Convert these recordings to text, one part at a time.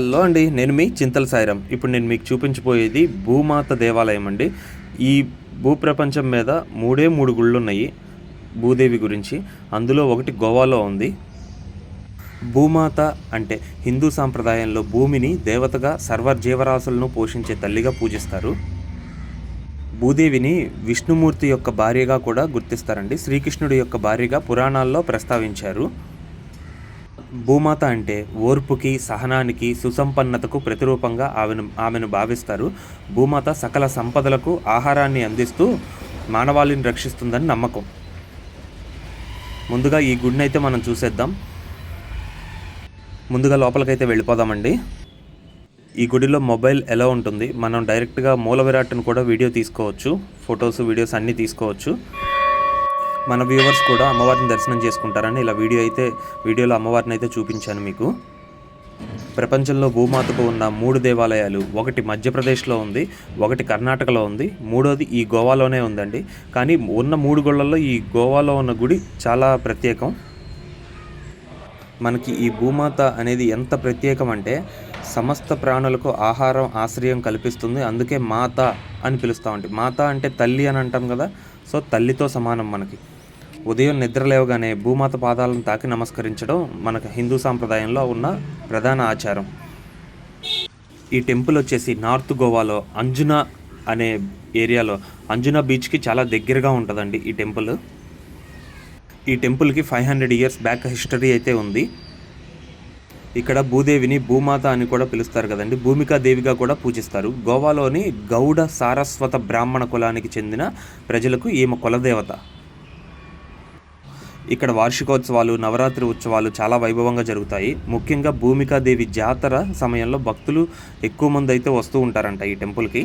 Hello అండి, నేను మీ చింతల సాయిరాం. ఇప్పుడు నేను మీకు చూపించబోయేది భూమాత దేవాలయం అండి. ఈ భూప్రపంచం మీద మూడు గుళ్ళు ఉన్నాయి భూదేవి గురించి. అందులో ఒకటి గోవాలో ఉంది. భూమాత అంటే హిందూ సాంప్రదాయంలో భూమిని దేవతగా సర్వజీవరాశులను పోషించే తల్లిగా పూజిస్తారు. భూదేవిని విష్ణుమూర్తి యొక్క భార్యగా కూడా గుర్తిస్తారండి. శ్రీకృష్ణుడి యొక్క భార్యగా పురాణాల్లో ప్రస్తావించారు. భూమాత అంటే ఓర్పుకి, సహనానికి, సుసంపన్నతకు ప్రతిరూపంగా ఆమెను భావిస్తారు. భూమాత సకల సంపదలకు ఆహారాన్ని అందిస్తూ మానవాళిని రక్షిస్తుందని నమ్మకం. ముందుగా ఈ గుడిని అయితే మనం చూసేద్దాం. ముందుగా లోపలికైతే వెళ్ళిపోదామండి. ఈ గుడిలో మొబైల్ ఎలా ఉంటుంది, మనం డైరెక్ట్గా మూల విరాట్ను కూడా వీడియో తీసుకోవచ్చు. ఫొటోస్, వీడియోస్ అన్నీ తీసుకోవచ్చు. మన వ్యూవర్స్ కూడా అమ్మవారిని దర్శనం చేసుకుంటారని ఇలా వీడియోలో అమ్మవారిని అయితే చూపించాను మీకు. ప్రపంచంలో భూమాతకు ఉన్న 3 దేవాలయాలు, ఒకటి మధ్యప్రదేశ్లో ఉంది, ఒకటి కర్ణాటకలో ఉంది, మూడోది ఈ గోవాలోనే ఉందండి. కానీ ఉన్న 3 గుళ్ళల్లో ఈ గోవాలో ఉన్న గుడి చాలా ప్రత్యేకం. మనకి ఈ భూమాత అనేది ఎంత ప్రత్యేకం అంటే సమస్త ప్రాణులకు ఆహారం, ఆశ్రయం కల్పిస్తుంది. అందుకే మాత అని పిలుస్తామండి. మాత అంటే తల్లి అని అంటాం కదా, సో తల్లితో సమానం మనకి. ఉదయం నిద్ర లేవగానే భూమాత పాదాలను తాకి నమస్కరించడం మనకు హిందూ సాంప్రదాయంలో ఉన్న ప్రధాన ఆచారం. ఈ టెంపుల్ వచ్చేసి నార్త్ గోవాలో అంజునా అనే ఏరియాలో, అంజునా బీచ్కి చాలా దగ్గరగా ఉంటుందండి ఈ టెంపుల్. ఈ టెంపుల్కి 500 ఇయర్స్ బ్యాక్ హిస్టరీ అయితే ఉంది. ఇక్కడ భూదేవిని భూమాత అని కూడా పిలుస్తారు కదండి. భూమికా దేవిగా కూడా పూజిస్తారు. గోవాలోని గౌడ సారస్వత బ్రాహ్మణ కులానికి చెందిన ప్రజలకు ఈమె కులదేవత. ఇక్కడ వార్షికోత్సవాలు, నవరాత్రి ఉత్సవాలు చాలా వైభవంగా జరుగుతాయి. ముఖ్యంగా భూమికాదేవి జాతర సమయంలో భక్తులు ఎక్కువ మంది అయితే వస్తూ ఉంటారంట ఈ టెంపుల్కి.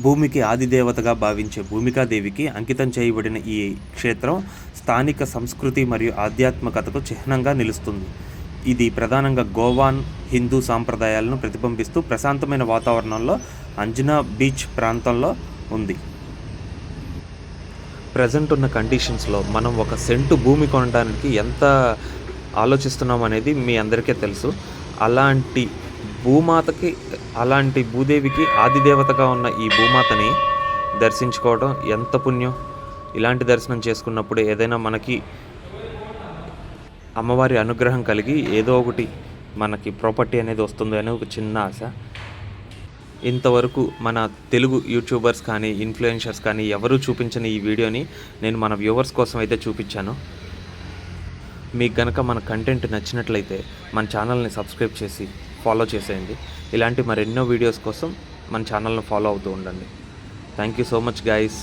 భూమికి ఆదిదేవతగా భావించే భూమికాదేవికి అంకితం చేయబడిన ఈ క్షేత్రం స్థానిక సంస్కృతి మరియు ఆధ్యాత్మికతకు చిహ్నంగా నిలుస్తుంది. ఇది ప్రధానంగా గోవాన్ హిందూ సాంప్రదాయాలను ప్రతిబింబిస్తూ ప్రశాంతమైన వాతావరణంలో అంజునా బీచ్ ప్రాంతంలో ఉంది. ప్రజెంట్ ఉన్న కండిషన్స్లో మనం 1 సెంటు భూమి కొనడానికి ఎంత ఆలోచిస్తున్నాం అనేది మీ అందరికీ తెలుసు. అలాంటి భూదేవికి ఆదిదేవతగా ఉన్న ఈ భూమాతని దర్శించుకోవడం ఎంత పుణ్యం. ఇలాంటి దర్శనం చేసుకున్నప్పుడు ఏదైనా మనకి అమ్మవారి అనుగ్రహం కలిగి ఏదో ఒకటి మనకి ప్రాపర్టీ అనేది వస్తుంది అనే ఒక చిన్న ఆశ. ఇంతవరకు మన తెలుగు యూట్యూబర్స్ కానీ, ఇన్ఫ్లుయెన్సర్స్ కానీ ఎవరూ చూపించని ఈ వీడియోని నేను మన వ్యూవర్స్ కోసం అయితే చూపించాను. మీకు గనక మన కంటెంట్ నచ్చినట్లయితే మన ఛానల్ని సబ్స్క్రైబ్ చేసి ఫాలో చేసేయండి. ఇలాంటి మరెన్నో వీడియోస్ కోసం మన ఛానల్ని ఫాలో అవుతూ ఉండండి. Thank you so much guys.